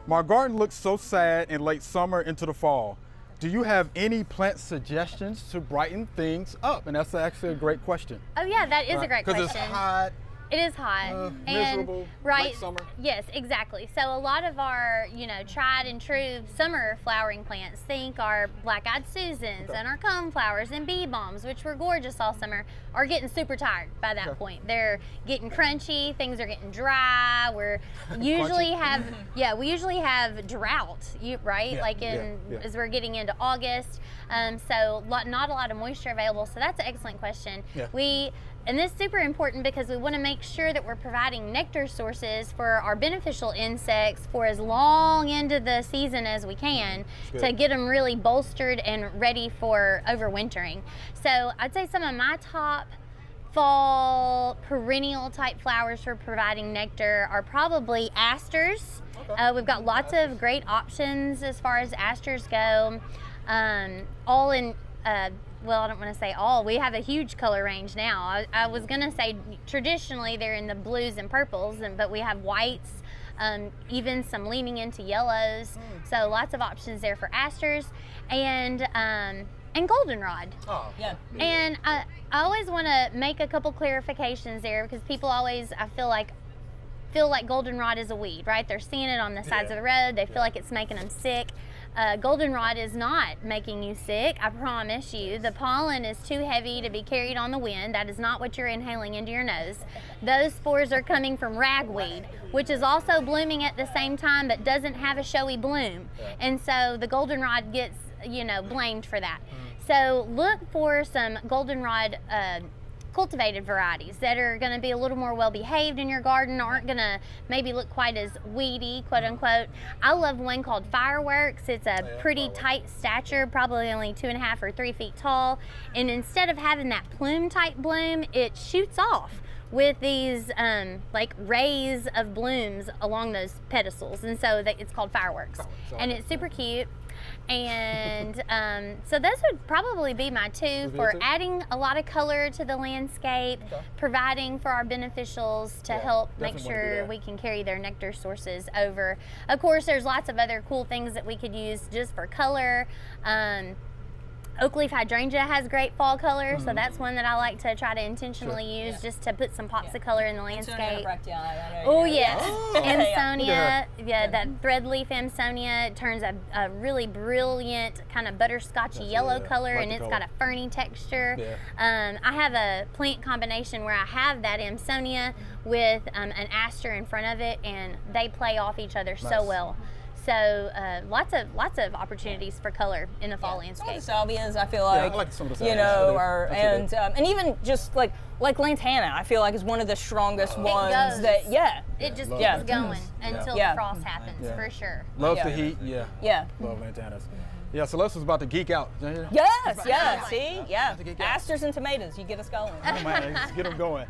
My garden looks so sad in late summer into the fall. Do you have any plant suggestions to brighten things up? And that's actually a great question. Oh yeah, that is a great question. Because it's hot. It is hot. Miserable, right, late summer. Yes, exactly. So a lot of our, tried and true summer flowering plants, think our black-eyed Susans and our coneflowers and bee balms, which were gorgeous all summer, are getting super tired by that point. They're getting crunchy, things are getting dry. We usually have drought, right? Yeah. As we're getting into August. So not a lot of moisture available. So that's an excellent question. Yeah. And this is super important because we want to make sure that we're providing nectar sources for our beneficial insects for as long into the season as we can to get them really bolstered and ready for overwintering. So I'd say some of my top fall perennial type flowers for providing nectar are probably asters. We've got lots of great options as far as asters go. All in well, I don't want to say all. We have a huge color range now. I was going to say traditionally they're in the blues and purples, but we have whites, even some leaning into yellows. So lots of options there for asters and goldenrod. Oh, yeah. And I always want to make a couple clarifications there because people always, I feel like goldenrod is a weed, right? They're seeing it on the sides of the road. They feel like it's making them sick. Goldenrod is not making you sick, I promise you. The pollen is too heavy to be carried on the wind. That is not what you're inhaling into your nose. Those spores are coming from ragweed, which is also blooming at the same time but doesn't have a showy bloom. And so the goldenrod gets, blamed for that. So look for some goldenrod cultivated varieties that are going to be a little more well behaved in your garden, aren't going to maybe look quite as weedy, quote unquote. I love one called Fireworks. It's a pretty tight stature, probably only 2.5 or 3 feet tall, and instead of having that plume type bloom, it shoots off with these rays of blooms along those pedestals, and so it's called Fireworks. And it's super cute. And so those would probably be my two for adding a lot of color to the landscape, providing for our beneficials to help make sure we can carry their nectar sources over. Of course, there's lots of other cool things that we could use just for color. Oak leaf hydrangea has great fall color, so that's one that I like to try to intentionally use just to put some pops of color in the landscape. Oh yes, Amsonia, that threadleaf Amsonia, it turns a really brilliant kind of butterscotchy yellow color, and it's got a ferny texture. I have a plant combination where I have that Amsonia with an aster in front of it, and they play off each other so well. So lots of opportunities for color in the fall landscape. The salvias, I feel like, I like some of the salvias. and even just like lantana, I feel like is one of the strongest ones. It just keeps going until the frost happens, for sure. Love the heat, love lantanas. Yeah, Celeste was about to geek out. Yes, see, asters and tomatoes, you get us going. Oh man, just get them going.